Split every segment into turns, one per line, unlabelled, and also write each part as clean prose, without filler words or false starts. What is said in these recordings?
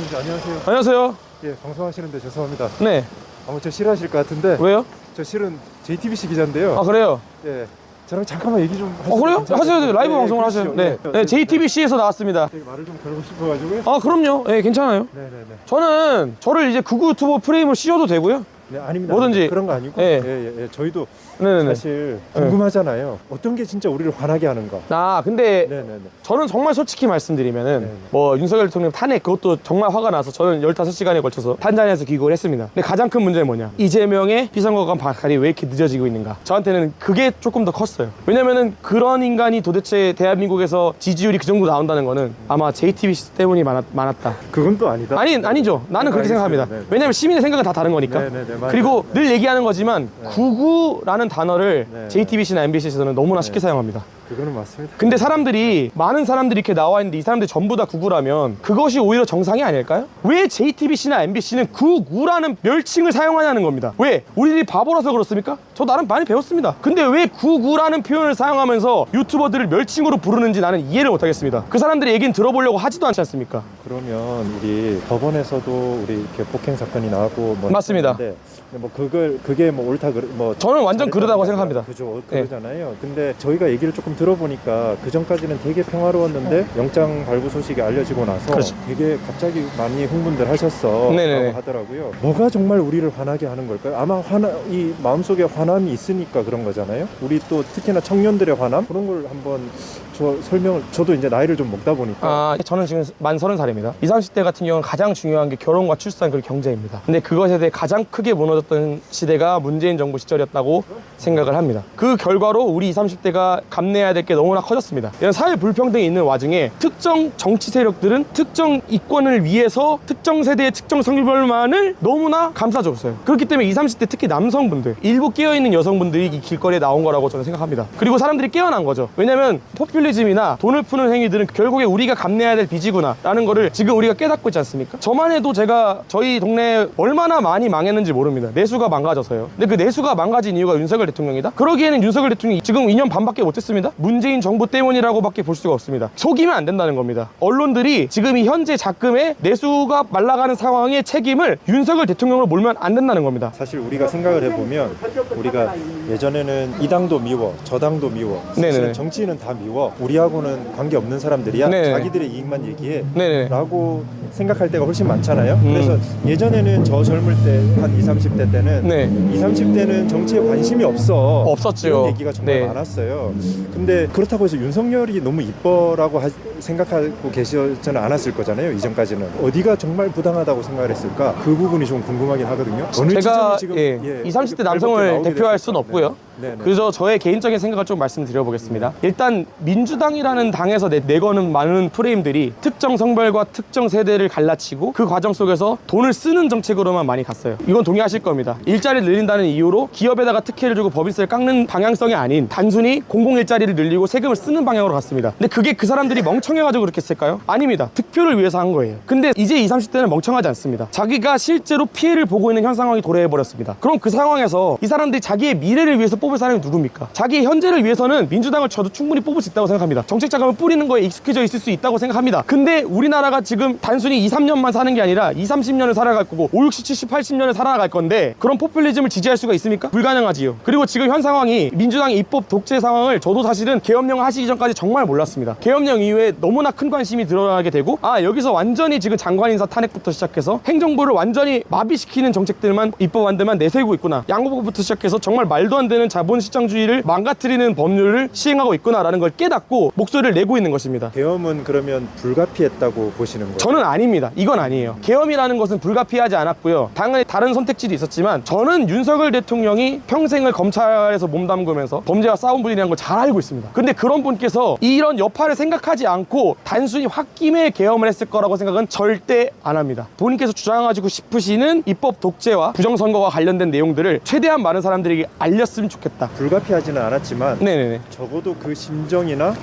안녕하세요.
안녕하세요.
예, 방송하시는데 죄송합니다.
네.
아마 저 싫어하실 것 같은데.
왜요?
저 실은 JTBC 기자인데요.
아, 그래요?
예, 저랑 잠깐만 얘기 좀 하시면
그래요?
괜찮을까요?
하셔도 돼요. 라이브
예,
방송을
그러시죠.
하셔요. 네.
예.
네, JTBC에서 나왔습니다.
되게 말을 좀 걸고 싶어가지고요.
아, 그럼요. 네, 괜찮아요.
네네네.
저는 저를 이제 구구 유튜버 프레임을 씌워도 되고요.
네, 아닙니다.
뭐든지.
그런 거 아니고.
예.
예. 저희도
네네네.
사실 궁금하잖아요. 어떤 게 진짜 우리를 화나게 하는가.
아, 근데
네네네.
저는 정말 솔직히 말씀드리면은
네네.
뭐 윤석열 대통령 탄핵 그것도 정말 화가 나서 저는 15시간에 걸쳐서 탄자니아에서 귀국을 했습니다. 근데 가장 큰 문제는 뭐냐? 이재명의 피선거관 박탈이 왜 이렇게 늦어지고 있는가? 저한테는 그게 조금 더 컸어요. 왜냐면은 그런 인간이 도대체 대한민국에서 지지율이 그 정도 나온다는 거는 아마 JTBC 때문이 많았다.
그건 또 아니다.
아니죠. 나는 그렇게 생각합니다.
네네.
왜냐면 시민의 생각은 다 다른 거니까.
네네네, 맞아요.
그리고
네.
늘 얘기하는 거지만 구구라는 단어를
네.
JTBC나 MBC에서는 너무나 쉽게 사용합니다.
그거는 맞습니다.
근데 많은 사람들이 이렇게 나와 있는데 이 사람들이 전부 다 구구라면 그것이 오히려 정상이 아닐까요? 왜 JTBC나 MBC는 구구라는 멸칭을 사용하냐는 겁니다. 왜? 우리들이 바보라서 그렇습니까? 저 나름 많이 배웠습니다. 근데 왜 구구라는 표현을 사용하면서 유튜버들을 멸칭으로 부르는지 나는 이해를 못하겠습니다. 그 사람들의 얘기는 들어보려고 하지도 않지 않습니까?
그러면 우리 법원에서도 우리 이렇게 폭행 사건이 나고 뭐
맞습니다.
했는데 뭐 그게 뭐 옳다 뭐
저는 완전 그러다고 생각합니다.
그죠, 그러잖아요. 근데 저희가 얘기를 조금 들어보니까 그 전까지는 되게 평화로웠는데 영장 발부 소식이 알려지고 나서
그렇죠.
되게 갑자기 많이 흥분들 하셨어
네네네.
라고 하더라고요. 뭐가 정말 우리를 화나게 하는 걸까요? 아마 이 마음속에 화남이 있으니까 그런 거잖아요. 우리 또 특히나 청년들의 화남 그런 걸 한번 저도 이제 나이를 좀 먹다 보니까
저는 지금 만 30살입니다. 20, 30대 같은 경우는 가장 중요한 게 결혼과 출산 그리고 경제입니다. 근데 그것에 대해 가장 크게 무너졌던 시대가 문재인 정부 시절이었다고 생각을 합니다. 그 결과로 우리 20, 30대가 감내해야 될 게 너무나 커졌습니다. 이런 사회 불평등이 있는 와중에 특정 정치 세력들은 특정 이권을 위해서 특정 세대의 특정 성별만을 너무나 감싸줬어요. 그렇기 때문에 20, 30대 특히 남성분들, 일부 깨어있는 여성분들이 이 길거리에 나온 거라고 저는 생각합니다. 그리고 사람들이 깨어난 거죠. 왜냐면 포퓰리즘이나 돈을 푸는 행위들은 결국에 우리가 감내해야 될 빚이구나 라는 거를 지금 우리가 깨닫고 있지 않습니까? 저만 해도 제가 저희 동네에 얼마나 많이 망했는지 모릅니다. 내수가 망가져서요. 근데 그 내수가 망가진 이유가 윤석열 대통령이다? 그러기에는 윤석열 대통령이 지금 2년 반밖에 못했습니다. 문재인 정부 때문이라고밖에 볼 수가 없습니다. 속이면 안 된다는 겁니다. 언론들이 지금 이 현재 작금의 내수가 말라가는 상황의 책임을 윤석열 대통령으로 몰면 안 된다는 겁니다.
사실 우리가 생각을 해보면 우리가 예전에는 이 당도 미워 저 당도 미워 사실은
네네.
정치인은 다 미워 우리하고는 관계없는 사람들이야
네네.
자기들의 이익만 얘기해
네네.
라고 생각할 때가 훨씬 많잖아요.
음.
그래서 예전에는 저 젊을 때 한 20, 30대 때는
네.
20, 30대는 정치에 관심이
없었죠.
이런 얘기가 정말
네.
많았어요. 근데 그렇다고 해서 윤석열이 너무 이뻐라고 생각하고 계시지는 않았을 거잖아요. 이전까지는 어디가 정말 부당하다고 생각을 했을까 그 부분이 좀 궁금하긴 하거든요. 어느
제가
지점이 지금
20, 30대 남성을 대표할 수는 없고요.
네.
그래서 저의 개인적인 생각을 좀 말씀드려보겠습니다. 일단 민주당이라는 당에서 내거는 많은 프레임들이 특정 성별과 특정 세대를 갈라치고 그 과정 속에서 돈을 쓰는 정책으로만 많이 갔어요. 이건 동의하실 겁니다. 일자리를 늘린다는 이유로 기업에다가 특혜를 주고 법인세를 깎는 방향성이 아닌 단순히 공공일자리를 늘리고 세금을 쓰는 방향으로 갔습니다. 근데 그게 그 사람들이 멍청해가지고 그렇게 했을까요? 아닙니다. 득표를 위해서 한 거예요. 근데 이제 20, 30대는 멍청하지 않습니다. 자기가 실제로 피해를 보고 있는 현 상황이 도래해버렸습니다. 그럼 그 상황에서 이 사람들이 자기의 미래를 위해서 뽑을 사람이 누굽니까? 자기의 현재를 위해서는 민주당을 저도 충분히 뽑을 수 있다고 생각합니다. 정책 자금을 뿌리는 거에 익숙해져 있을 수 있다고 생각합니다. 근데 우리나라가 지금 단순히 2, 3년만 사는 게 아니라 2, 30년을 살아갈 거고 5, 60, 70, 80년을 살아갈 건데 그런 포퓰리즘을 지지할 수가 있습니까? 불가능하지요. 그리고 지금 현 상황이 민주당의 입법 독재 상황을 저도 사실은 계엄령 하시기 전까지 정말 몰랐습니다. 계엄령 이후에 너무나 큰 관심이 드러나게 되고 여기서 완전히 지금 장관 인사 탄핵부터 시작해서 행정부를 완전히 마비시키는 정책들만 입법안들만 내세우고 있구나. 양보부터 시작해서 정말 말도 안 되는 자본시장주의를 망가뜨리는 법률을 시행하고 있구나라는 걸 깨닫고 목소리를 내고 있는 것입니다.
계엄은 그러면 불가피했다고 보시는 거예요?
저는 아닙니다. 이건 아니에요. 계엄이라는 것은 불가피하지 않았고요. 당연히 다른 선택지도 있었지만 저는 윤석열 대통령이 평생을 검찰에서 몸담으면서 범죄와 싸운 분이라는 걸 잘 알고 있습니다. 근데 그런 분께서 이런 여파를 생각하지 않고 단순히 홧김에 계엄을 했을 거라고 생각은 절대 안 합니다. 본인께서 주장하고 싶으시는 입법 독재와 부정선거와 관련된 내용들을 최대한 많은 사람들에게 알렸으면 좋겠다.
불가피하지는 않았지만
네네네.
적어도 그 심정이나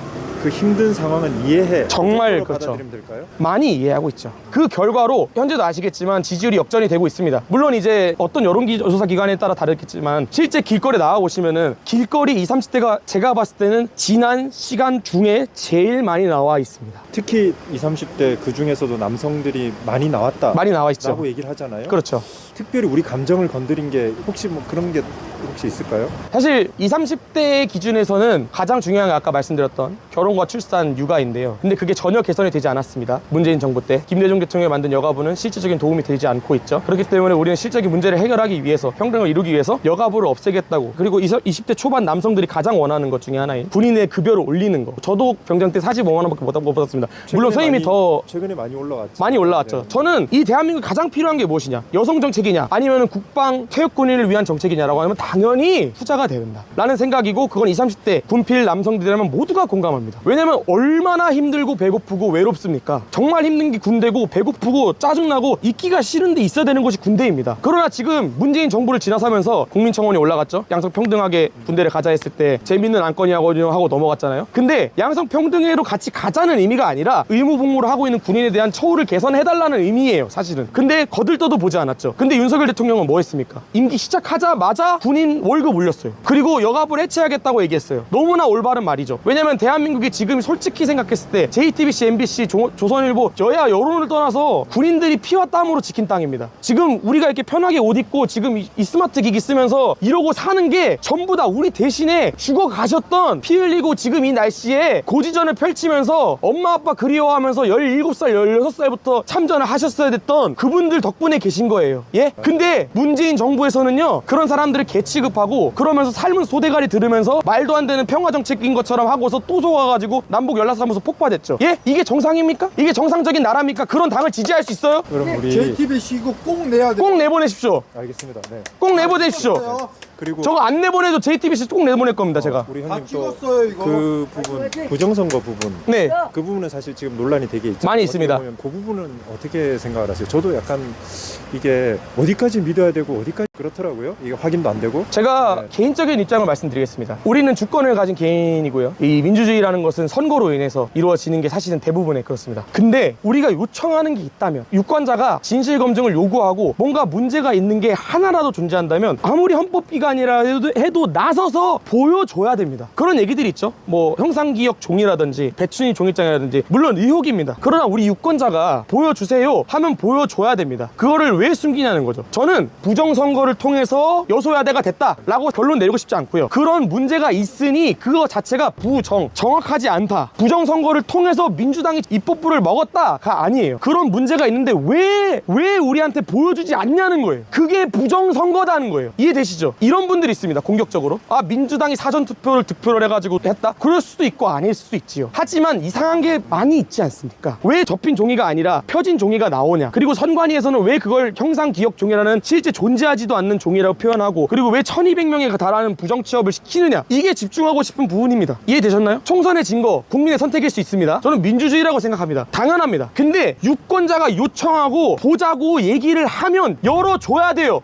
그 힘든 상황은 이해해.
정말
그 정도로
그렇죠.
받아들이면 될까요?
많이 이해하고 있죠. 그 결과로 현재도 아시겠지만 지지율이 역전이 되고 있습니다. 물론 이제 어떤 여론조사 기관에 따라 다르겠지만 실제 길거리에 나와 보시면은 길거리 20, 30대가 제가 봤을 때는 지난 시간 중에 제일 많이 나와 있습니다.
특히 20, 30대 그 중에서도 남성들이 많이 나왔다.
많이 나와 있죠.
라고 얘기를 하잖아요.
그렇죠.
특별히 우리 감정을 건드린 게 혹시 뭐 그런 게 혹시 있을까요?
사실 20, 30대 기준에서는 가장 중요한 게 아까 말씀드렸던 결혼과 출산, 육아인데요. 근데 그게 전혀 개선이 되지 않았습니다. 문재인 정부 때 김대중 대통령이 만든 여가부는 실질적인 도움이 되지 않고 있죠. 그렇기 때문에 우리는 실질적인 문제를 해결하기 위해서, 평등을 이루기 위해서 여가부를 없애겠다고, 그리고 20대 초반 남성들이 가장 원하는 것 중에 하나인 군인의 급여를 올리는 거. 저도 병장 때 45만 원밖에 못 받았습니다. 물론 선임이 더
최근에 많이 올라왔죠.
많이 올라왔죠.
네.
저는 이 대한민국에 가장 필요한 게 무엇이냐, 여성 정책이냐 아니면 국방 퇴역군인을 위한 정책이냐라고 하면 당연히 후자가 된다 라는 생각이고, 그건 20, 30대 군필 남성들이라면 모두가 공감합니다. 왜냐면 얼마나 힘들고 배고프고 외롭습니까? 정말 힘든 게 군대고, 배고프고 짜증나고 있기가 싫은데 있어야 되는 곳이 군대입니다. 그러나 지금 문재인 정부를 지나서면서 국민청원이 올라갔죠. 양성평등하게 군대를 가자 했을 때 재밌는 안건이라고 하고 넘어갔잖아요. 근데 양성평등회로 같이 가자는 의미가 아니라 의무복무를 하고 있는 군인에 대한 처우를 개선해달라는 의미예요, 사실은. 근데 거들떠도 보지 않았죠. 근데 윤석열 대통령은 뭐 했습니까? 임기 시작하자마자 군인 월급 올렸어요. 그리고 여가부를 해체하겠다고 얘기했어요. 너무나 올바른 말이죠. 왜냐면 대한민국이 지금 솔직히 생각했을 때 JTBC, MBC, 조선일보, 여야 여론을 떠나서 군인들이 피와 땀으로 지킨 땅입니다. 지금 우리가 이렇게 편하게 옷 입고 지금 이 스마트 기기 쓰면서 이러고 사는 게 전부 다 우리 대신에 죽어 가셨던, 피 흘리고 지금 이 날씨에 고지전을 펼치면서 엄마 아빠 그리워하면서 17살, 16살부터 참전을 하셨어야 됐던 그분들 덕분에 계신 거예요. 예? 근데 문재인 정부에서는요, 그런 사람들을 개취급하고 그러면서 삶은 소대가리 들으면서 말도 안 되는 평화정책인 것처럼 하고서 또 속아가지고 남북 연락사무소 폭파됐죠. 예? 이게 정상입니까? 이게 정상적인 나라입니까? 그런 당을 지지할 수 있어요?
그럼 우리
JTBC 이거 꼭 내야 돼.
꼭 내보내십시오.
알겠습니다. 네.
꼭 내보내십시오.
그리고
저거 안 내보내도 JTBC 꼭 내보낼 겁니다, 제가.
우리
다
형님
찍었어요, 이거.
또그 부분, 부정선거 부분,
네.
그 부분은 사실 지금 논란이 되게 있죠.
많이 있습니다.
그 부분은 어떻게 생각을 하세요? 저도 약간 이게 어디까지 믿어야 되고 어디까지 그렇더라고요. 이게 확인도 안 되고.
제가
네.
개인적인 입장을 말씀드리겠습니다. 우리는 주권을 가진 개인이고요. 이 민주주의라는 것은 선거로 인해서 이루어지는 게 사실은 대부분에 그렇습니다. 근데 우리가 요청하는 게 있다면, 유권자가 진실검증을 요구하고 뭔가 문제가 있는 게 하나라도 존재한다면 아무리 헌법기관이라 해도 나서서 보여줘야 됩니다. 그런 얘기들이 있죠. 뭐 형상기억 종이라든지 배춘희 종이장이라든지, 물론 의혹입니다. 그러나 우리 유권자가 보여주세요 하면 보여줘야 됩니다. 그거를 왜 숨기냐는 거죠. 저는 부정선거를 통해서 여소야대가 됐다라고 결론 내리고 싶지 않고요. 그런 문제가 있으니 그거 자체가 정확하지 않다, 부정선거를 통해서 민주당이 입법부를 먹었다가 아니에요. 그런 문제가 있는데 왜 우리한테 보여주지 않냐는 거예요. 그게 부정선거다는 거예요. 이해되시죠? 이런 분들이 있습니다. 공격적으로 민주당이 사전투표를 득표를 해가지고 했다? 그럴 수도 있고 아닐 수도 있지요. 하지만 이상한 게 많이 있지 않습니까? 왜 접힌 종이가 아니라 펴진 종이가 나오냐, 그리고 선관위에서는 왜 그걸 형상기억종이라는 실제 존재하지도 않는 종이라고 표현하고, 그리고 왜 1200명에 달하는 부정취업을 시키느냐, 이게 집중하고 싶은 부분입니다. 이해되셨나요? 총선의 진거 국민의 선택일 수 있습니다. 저는 민주주의라고 생각합니다. 당연합니다. 근데 유권자가 요청하고 보자고 얘기를 하면 열어줘야 돼요.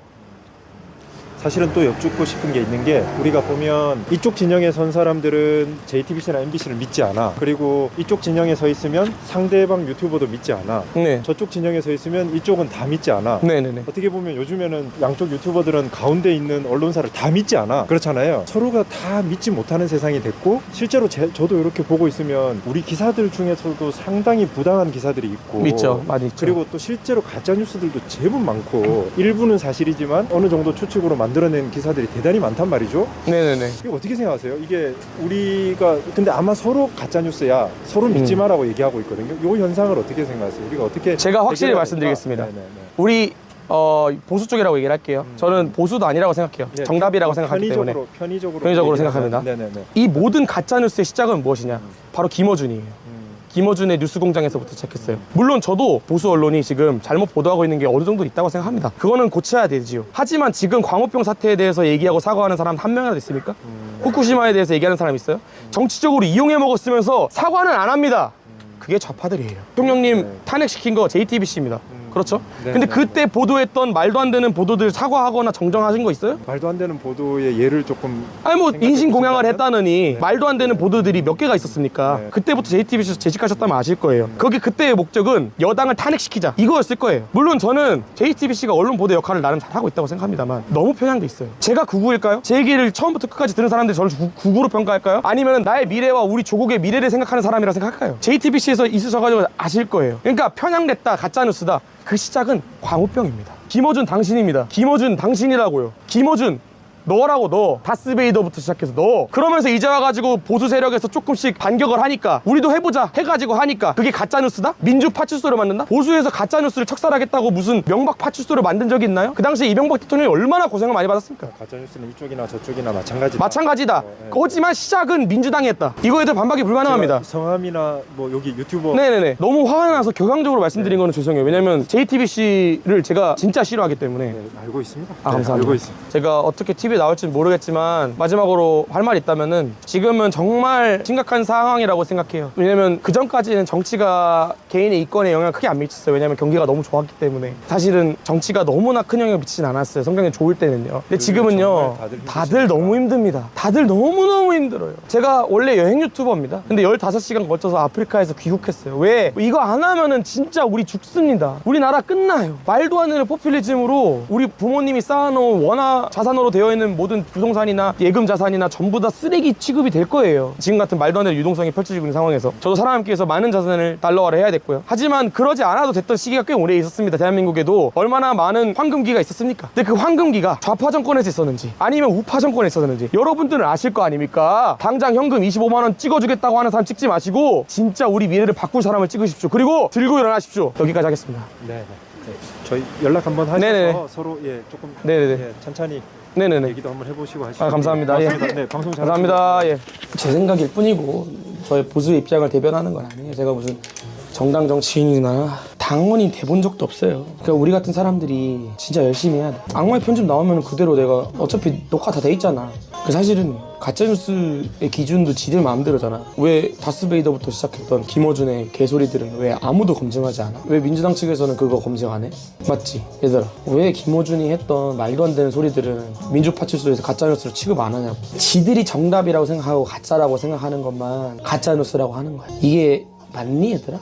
사실은 또 여쭙고 싶은 게 있는 게, 우리가 보면 이쪽 진영에 선 사람들은 JTBC나 MBC를 믿지 않아. 그리고 이쪽 진영에 서 있으면 상대방 유튜버도 믿지 않아.
네.
저쪽 진영에 서 있으면 이쪽은 다 믿지 않아.
네네네.
어떻게 보면 요즘에는 양쪽 유튜버들은 가운데 있는 언론사를 다 믿지 않아. 그렇잖아요. 서로가 다 믿지 못하는 세상이 됐고, 실제로 저도 이렇게 보고 있으면 우리 기사들 중에서도 상당히 부당한 기사들이 있고,
믿죠. 많이 있죠.
그리고 또 실제로 가짜뉴스들도 제법 많고, 일부는 사실이지만 어느 정도 추측으로 만들어낸 기사들이 대단히 많단 말이죠.
네네네.
이거 어떻게 생각하세요? 이게 우리가 근데 아마 서로 가짜뉴스야, 서로 믿지 마라고 얘기하고 있거든요. 이 현상을 어떻게 생각하세요? 우리가 어떻게
제가 확실히
해결해야
말씀드리겠습니다.
될까? 네네네.
우리 보수 쪽이라고 얘기를 할게요. 저는 보수도 아니라고 생각해요.
네,
정답이라고 생각하기 때문에.
편의적으로
생각합니다.
네네네.
이 모든 가짜뉴스의 시작은 무엇이냐? 바로 김어준이에요. 김어준의 뉴스공장에서부터 시작했어요. 물론 저도 보수 언론이 지금 잘못 보도하고 있는 게 어느 정도 있다고 생각합니다. 그거는 고쳐야 되지요. 하지만 지금 광우병 사태에 대해서 얘기하고 사과하는 사람 한 명이라도 있습니까? 후쿠시마에 대해서 얘기하는 사람 있어요? 정치적으로 이용해 먹었으면서 사과는 안 합니다. 그게 좌파들이에요. 대통령님
네.
탄핵시킨 거 JTBC입니다. 그렇죠?
네,
근데
네,
그때 보도했던 말도 안 되는 보도들 사과하거나 정정하신 거 있어요?
말도 안 되는 보도의 예를 조금
아니 뭐
생각해
인신공양을
보신다면?
했다느니
네.
말도 안 되는 보도들이 몇 개가 있었습니까?
네.
그때부터 JTBC에서 재직하셨다면 아실 거예요. 거기 그때의 목적은 여당을 탄핵시키자 이거였을 거예요. 물론 저는 JTBC가 언론 보도 역할을 나름 잘하고 있다고 생각합니다만 너무 편향돼 있어요. 제가 구구일까요? 제 얘기를 처음부터 끝까지 들은 사람들이 저를 구구로 평가할까요? 아니면 나의 미래와 우리 조국의 미래를 생각하는 사람이라 생각할까요? JTBC에서 있으셔가지고 아실 거예요. 그러니까 편향됐다, 가짜뉴스다. 그 시작은 광우병입니다. 김어준 당신입니다. 김어준 당신이라고요. 김어준 너라고 너. 다스베이더부터 시작해서 너. 그러면서 이제 와가지고 보수 세력에서 조금씩 반격을 하니까 우리도 해보자 해가지고 하니까 그게 가짜뉴스다? 민주 파출소를 만든다? 보수에서 가짜뉴스를 척살하겠다고 무슨 명박 파출소를 만든 적이 있나요? 그 당시에 이명박 대통령이 얼마나 고생을 많이 받았습니까?
가짜뉴스는 이쪽이나 저쪽이나 마찬가지다.
마찬가지다.
네.
하지만 시작은 민주당이 했다. 이거에 대해 반박이 불가능합니다.
제가 성함이나 뭐 여기 유튜버
네네네. 너무 화가 나서 격앙적으로 말씀드린 거는 죄송해요. 왜냐면 JTBC를 제가 진짜 싫어하기 때문에.
네, 알고 있습니다.
아, 감사합니다.
알고 있습니다.
제가 어떻게 TV에 나올지는 모르겠지만 마지막으로 할 말이 있다면은 지금은 정말 심각한 상황이라고 생각해요. 왜냐면 그 전까지는 정치가 개인의 이권에 영향을 크게 안 미쳤어요. 왜냐면 경기가 너무 좋았기 때문에. 사실은 정치가 너무나 큰 영향을 미치진 않았어요. 성경이 좋을 때는요. 근데 지금은요,
정말
다들 너무 힘듭니다. 다들 너무너무 힘들어요. 제가 원래 여행 유튜버입니다. 근데 15시간 거쳐서 아프리카에서 귀국했어요. 왜? 이거 안 하면은 진짜 우리 죽습니다. 우리나라 끝나요. 말도 안 되는 포퓰리즘으로 우리 부모님이 쌓아놓은 원화 자산으로 되어 있는 모든 부동산이나 예금 자산이나 전부 다 쓰레기 취급이 될 거예요. 지금 같은 말도 안 되는 유동성이 펼쳐지고 있는 상황에서 저도 사람함께서 많은 자산을 달러화를 해야 됐고요. 하지만 그러지 않아도 됐던 시기가 꽤 오래 있었습니다. 대한민국에도 얼마나 많은 황금기가 있었습니까? 근데 그 황금기가 좌파 정권에서 있었는지 아니면 우파 정권에서 있었는지 여러분들은 아실 거 아닙니까? 당장 현금 25만 원 찍어주겠다고 하는 사람 찍지 마시고 진짜 우리 미래를 바꿀 사람을 찍으십시오. 그리고 들고 일어나십시오. 여기까지 하겠습니다.
네, 네. 네. 저희 연락 한번 하셔서
네네네.
서로 천천히
네네네.
얘기도 한번 해보시고 하시죠.
아, 감사합니다. 예.
네, 방송 잘
감사합니다. 예. 제 생각일 뿐이고 저의 보수의 입장을 대변하는 건 아니에요. 제가 무슨 정당 정치인이나 당원이 돼본 적도 없어요. 그러니까 우리 같은 사람들이 진짜 열심히 해야 돼. 악마의 편집 나오면 그대로 내가 어차피 녹화 다 돼 있잖아. 사실은 가짜뉴스의 기준도 지들 마음대로잖아. 왜 다스베이더부터 시작했던 김어준의 개소리들은 왜 아무도 검증하지 않아? 왜 민주당 측에서는 그거 검증 안 해? 맞지? 얘들아, 왜 김어준이 했던 말도 안 되는 소리들은 민주파출소에서 가짜뉴스로 취급 안 하냐고. 지들이 정답이라고 생각하고 가짜라고 생각하는 것만 가짜뉴스라고 하는 거야. 이게 맞니 얘들아?